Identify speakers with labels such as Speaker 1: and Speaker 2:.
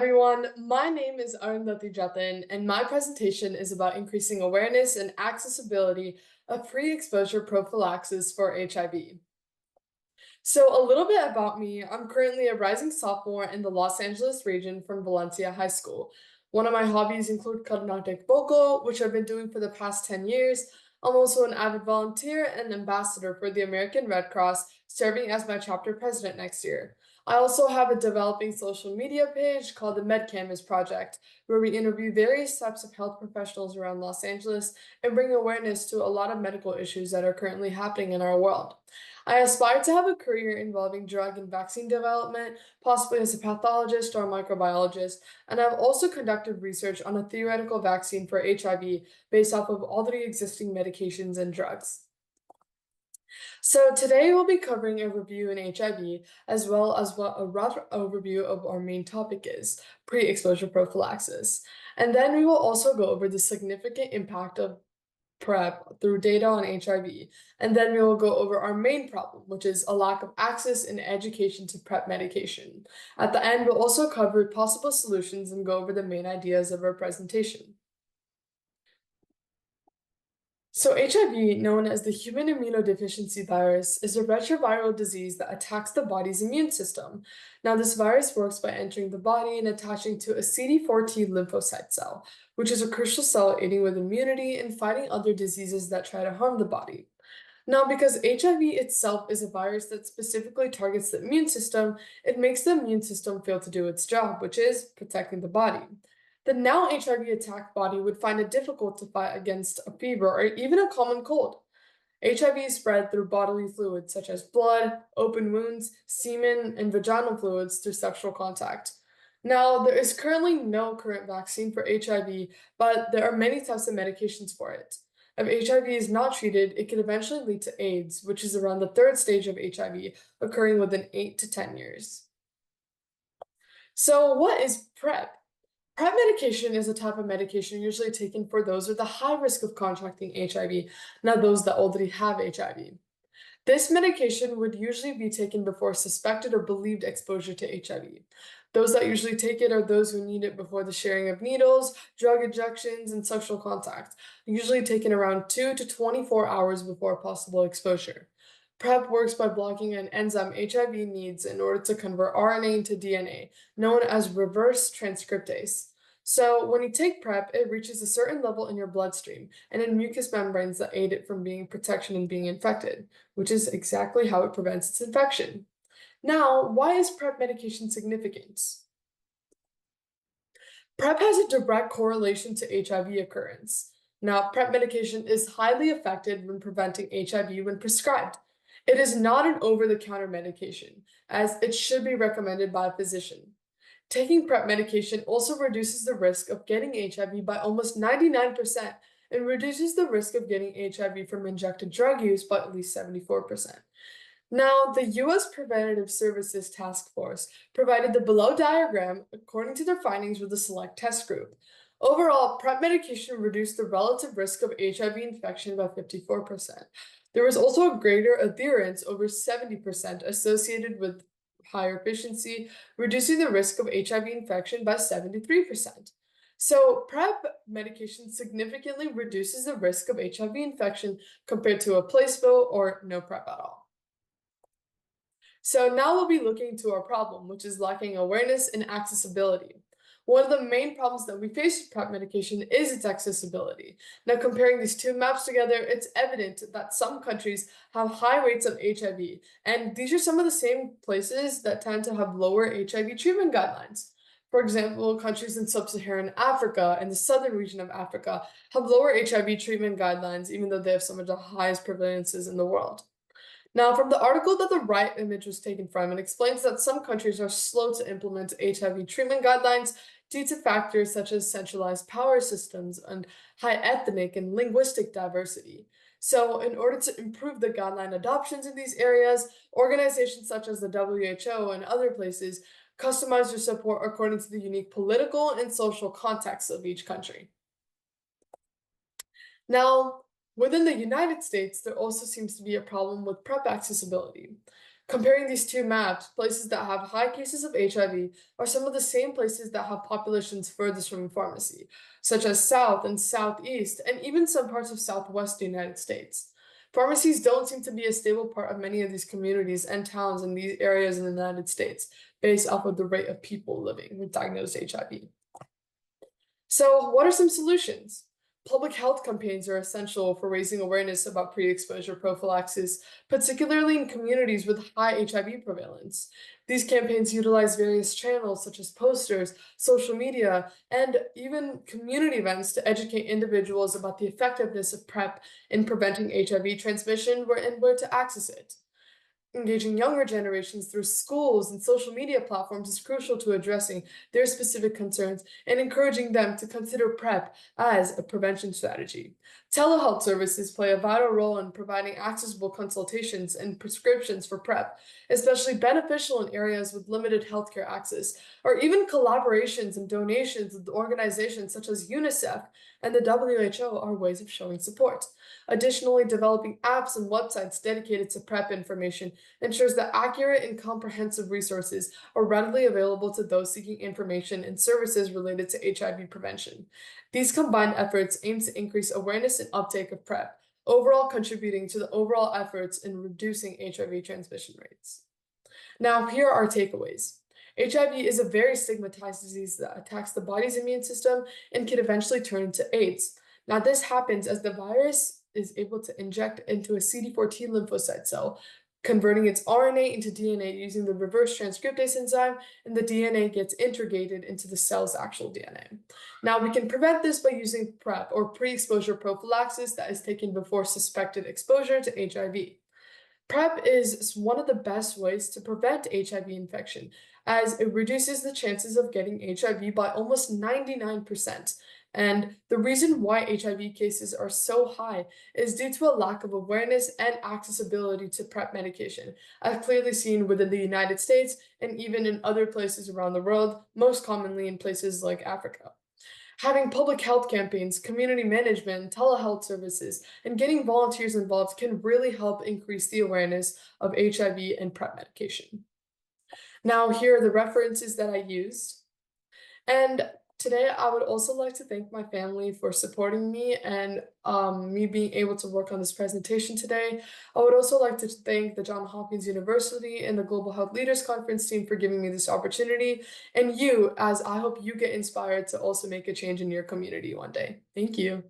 Speaker 1: everyone, my name is Arundhathi Jathin, and my presentation is about increasing awareness and accessibility of pre-exposure prophylaxis for HIV. So a little bit about me, I'm currently a rising sophomore in the Los Angeles region from Valencia High School. One of my hobbies include Carnatic vocal, which I've been doing for the past 10 years. I'm also an avid volunteer and ambassador for the American Red Cross, serving as my chapter president next year. I also have a developing social media page called the MedCanvas Project, where we interview various types of health professionals around Los Angeles and bring awareness to a lot of medical issues that are currently happening in our world. I aspire to have a career involving drug and vaccine development, possibly as a pathologist or a microbiologist, and I've also conducted research on a theoretical vaccine for HIV based off of all the existing medications and drugs. So today we'll be covering a review in HIV, as well as what a rough overview of our main topic is, pre-exposure prophylaxis. And then we will also go over the significant impact of PrEP through data on HIV. And then we will go over our main problem, which is a lack of access and education to PrEP medication. At the end, we'll also cover possible solutions and go over the main ideas of our presentation. So HIV, known as the human immunodeficiency virus, is a retroviral disease that attacks the body's immune system. Now, this virus works by entering the body and attaching to a CD4 T lymphocyte cell, which is a crucial cell aiding with immunity and fighting other diseases that try to harm the body. Now, because HIV itself is a virus that specifically targets the immune system, it makes the immune system fail to do its job, which is protecting the body. The now HIV attacked body would find it difficult to fight against a fever or even a common cold. HIV is spread through bodily fluids such as blood, open wounds, semen, and vaginal fluids through sexual contact. Now, there is currently no current vaccine for HIV, but there are many types of medications for it. If HIV is not treated, it can eventually lead to AIDS, which is around the third stage of HIV, occurring within 8 to 10 years. So, what is PrEP? PrEP medication is a type of medication usually taken for those with a high risk of contracting HIV, not those that already have HIV. This medication would usually be taken before suspected or believed exposure to HIV. Those that usually take it are those who need it before the sharing of needles, drug injections, and sexual contact, usually taken around 2 to 24 hours before possible exposure. PrEP works by blocking an enzyme HIV needs in order to convert RNA into DNA, known as reverse transcriptase. So when you take PrEP, it reaches a certain level in your bloodstream and in mucous membranes that aid it from being protection and being infected, which is exactly how it prevents its infection. Now, why is PrEP medication significant? PrEP has a direct correlation to HIV occurrence. Now, PrEP medication is highly effective when preventing HIV when prescribed. It is not an over-the-counter medication, as it should be recommended by a physician. Taking PrEP medication also reduces the risk of getting HIV by almost 99% and reduces the risk of getting HIV from injected drug use by at least 74%. Now, the U.S. Preventative Services Task Force provided the below diagram according to their findings with a select test group. Overall, PrEP medication reduced the relative risk of HIV infection by 54%. There was also a greater adherence, over 70%, associated with higher efficiency, reducing the risk of HIV infection by 73%. So PrEP medication significantly reduces the risk of HIV infection compared to a placebo or no PrEP at all. So now we'll be looking into our problem, which is lacking awareness and accessibility. One of the main problems that we face with PrEP medication is its accessibility. Now, comparing these two maps together, it's evident that some countries have high rates of HIV, and these are some of the same places that tend to have lower HIV treatment guidelines. For example, countries in sub-Saharan Africa and the southern region of Africa have lower HIV treatment guidelines, even though they have some of the highest prevalences in the world. Now, from the article that the right image was taken from, it explains that some countries are slow to implement HIV treatment guidelines due to factors such as centralized power systems and high ethnic and linguistic diversity. So, in order to improve the guideline adoptions in these areas, organizations such as the WHO and other places customize their support according to the unique political and social context of each country. Now, within the United States, there also seems to be a problem with PrEP accessibility. Comparing these two maps, places that have high cases of HIV are some of the same places that have populations furthest from pharmacy, such as South and Southeast, and even some parts of Southwest United States. Pharmacies don't seem to be a stable part of many of these communities and towns in these areas in the United States, based off of the rate of people living with diagnosed HIV. So, what are some solutions? Public health campaigns are essential for raising awareness about pre-exposure prophylaxis, particularly in communities with high HIV prevalence. These campaigns utilize various channels such as posters, social media, and even community events to educate individuals about the effectiveness of PrEP in preventing HIV transmission and where to access it. Engaging younger generations through schools and social media platforms is crucial to addressing their specific concerns and encouraging them to consider PrEP as a prevention strategy. Telehealth services play a vital role in providing accessible consultations and prescriptions for PrEP, especially beneficial in areas with limited healthcare access, or even collaborations and donations with organizations such as UNICEF and the WHO are ways of showing support. Additionally, developing apps and websites dedicated to PrEP information ensures that accurate and comprehensive resources are readily available to those seeking information and services related to HIV prevention. These combined efforts aim to increase awareness and uptake of PrEP, overall contributing to the overall efforts in reducing HIV transmission rates. Now, here are our takeaways. HIV is a very stigmatized disease that attacks the body's immune system and can eventually turn into AIDS. Now, this happens as the virus is able to inject into a CD4 T lymphocyte cell, converting its RNA into DNA using the reverse transcriptase enzyme, and the DNA gets integrated into the cell's actual DNA. Now, we can prevent this by using PrEP, or pre-exposure prophylaxis, that is taken before suspected exposure to HIV. PrEP is one of the best ways to prevent HIV infection, as it reduces the chances of getting HIV by almost 99%. And the reason why HIV cases are so high is due to a lack of awareness and accessibility to PrEP medication, as clearly seen within the United States and even in other places around the world, most commonly in places like Africa. Having public health campaigns, community management, telehealth services, and getting volunteers involved can really help increase the awareness of HIV and PrEP medication. Now, here are the references that I used. And today, I would also like to thank my family for supporting me and me being able to work on this presentation today. I would also like to thank the Johns Hopkins University and the Global Health Leaders Conference team for giving me this opportunity, and you, as I hope you get inspired to also make a change in your community one day. Thank you.